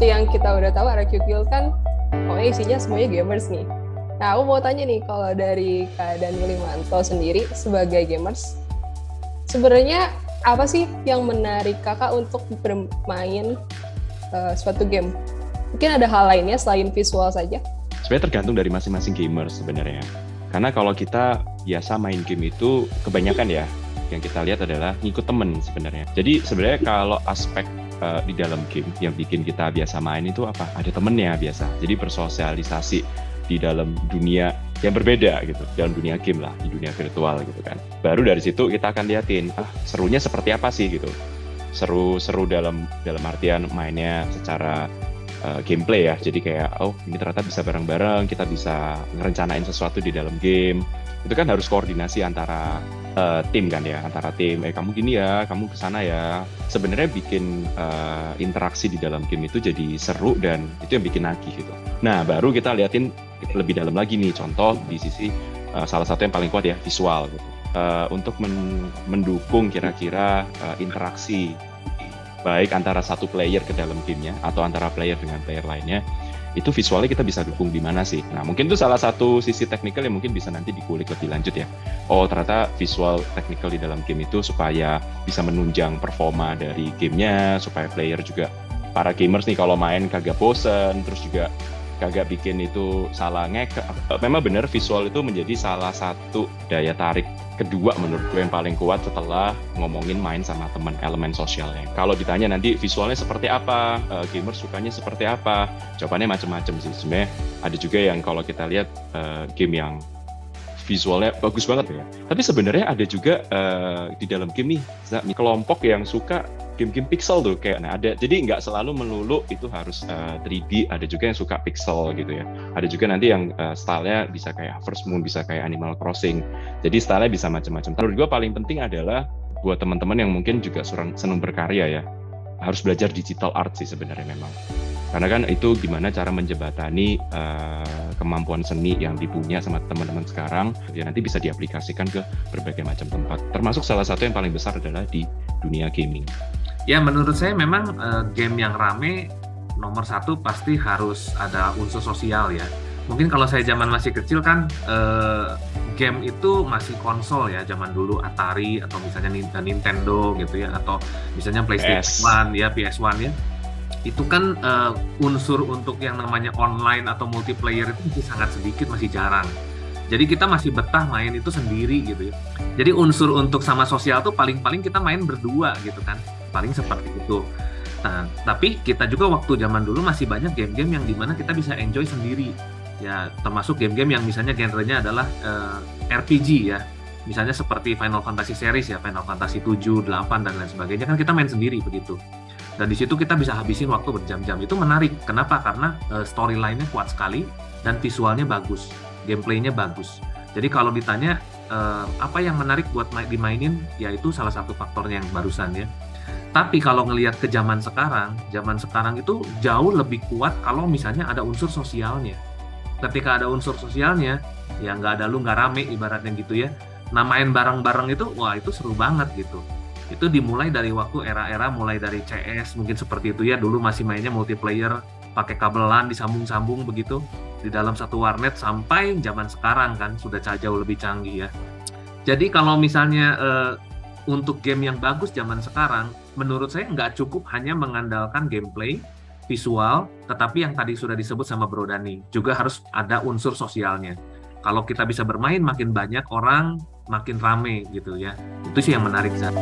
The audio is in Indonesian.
seperti yang kita udah tahu, RQ Guild kan isinya semuanya gamers nih. Nah, aku mau tanya nih, kalau dari Kak Dani Limanto sendiri sebagai gamers, sebenarnya apa sih yang menarik kakak untuk bermain suatu game? Mungkin ada hal lainnya selain visual saja? Sebenarnya tergantung dari masing-masing gamers sebenarnya. Karena kalau kita biasa main game itu kebanyakan ya, yang kita lihat adalah ngikut temen sebenarnya. Jadi sebenarnya kalau aspek di dalam game yang bikin kita biasa main itu apa? Ada temennya biasa. Jadi bersosialisasi di dalam dunia yang berbeda gitu, dalam dunia game lah, di dunia virtual gitu kan. Baru dari situ kita akan liatin, serunya seperti apa sih gitu. Seru dalam artian mainnya secara gameplay ya. Jadi kayak ini ternyata bisa bareng-bareng, kita bisa ngerencanain sesuatu di dalam game. Itu kan harus koordinasi antara tim kan ya, antara tim, kamu gini ya, kamu kesana ya. Sebenarnya bikin interaksi di dalam game itu jadi seru dan itu yang bikin nagih gitu. Nah, baru kita liatin lebih dalam lagi nih, contoh di sisi salah satu yang paling kuat ya, visual gitu. Untuk mendukung kira-kira interaksi baik antara satu player ke dalam gamenya atau antara player dengan player lainnya, itu visualnya kita bisa dukung di mana sih? Nah, mungkin itu salah satu sisi teknikal yang mungkin bisa nanti dikulik lebih lanjut ya. Ternyata visual teknikal di dalam game itu supaya bisa menunjang performa dari gamenya, supaya player juga, para gamers nih kalau main kagak bosen, terus juga kagak bikin itu salah Memang benar visual itu menjadi salah satu daya tarik kedua menurut gue yang paling kuat setelah ngomongin main sama teman, elemen sosialnya. Kalau ditanya nanti visualnya seperti apa, gamers sukanya seperti apa, jawabannya macam-macam sih. Sebenarnya ada juga yang kalau kita lihat game yang visualnya bagus banget ya. Tapi sebenarnya ada juga di dalam game nih kelompok yang suka game-game pixel tuh kayak ada. Jadi nggak selalu melulu itu harus 3D, ada juga yang suka pixel gitu ya. Ada juga nanti yang stylenya bisa kayak Harvest Moon, bisa kayak Animal Crossing. Jadi stylenya bisa macam-macam. Menurut gue paling penting adalah buat teman-teman yang mungkin juga senang berkarya ya, harus belajar digital art sih sebenarnya memang. Karena kan itu gimana cara menjembatani kemampuan seni yang dipunya sama teman-teman sekarang, ya nanti bisa diaplikasikan ke berbagai macam tempat. Termasuk salah satu yang paling besar adalah di dunia gaming. Ya, menurut saya memang game yang rame nomor satu pasti harus ada unsur sosial ya. Mungkin kalau saya zaman masih kecil kan game itu masih konsol ya, zaman dulu Atari atau misalnya Nintendo gitu ya, atau misalnya PlayStation 1 ya, PS1 ya. Itu kan unsur untuk yang namanya online atau multiplayer itu masih sangat sedikit, masih jarang. Jadi kita masih betah main itu sendiri gitu ya. Jadi unsur untuk sama sosial tuh paling-paling kita main berdua gitu kan. Paling seperti itu. Nah, tapi kita juga waktu zaman dulu masih banyak game-game yang dimana kita bisa enjoy sendiri. Ya, termasuk game-game yang misalnya genrenya adalah RPG ya. Misalnya seperti Final Fantasy series ya, Final Fantasy 7, 8 dan lain sebagainya kan kita main sendiri begitu. Dan di situ kita bisa habisin waktu berjam-jam. Itu menarik. Kenapa? Karena storyline-nya kuat sekali dan visualnya bagus, gameplaynya bagus. Jadi kalau ditanya apa yang menarik buat dimainin, yaitu salah satu faktornya yang barusan ya. Tapi kalau ngelihat ke zaman sekarang itu jauh lebih kuat kalau misalnya ada unsur sosialnya. Ketika ada unsur sosialnya, ya nggak ada lu nggak rame ibaratnya gitu ya. Nah, main bareng-bareng itu, wah itu seru banget gitu. Itu dimulai dari waktu era-era mulai dari CS mungkin seperti itu ya, dulu masih mainnya multiplayer pakai kabel LAN disambung-sambung begitu di dalam satu warnet, sampai zaman sekarang kan sudah jauh lebih canggih ya. Jadi kalau misalnya untuk game yang bagus zaman sekarang, menurut saya nggak cukup hanya mengandalkan gameplay, visual, tetapi yang tadi sudah disebut sama Bro Dani, juga harus ada unsur sosialnya. Kalau kita bisa bermain, makin banyak orang, makin rame gitu ya. Itu sih yang menarik, Zat.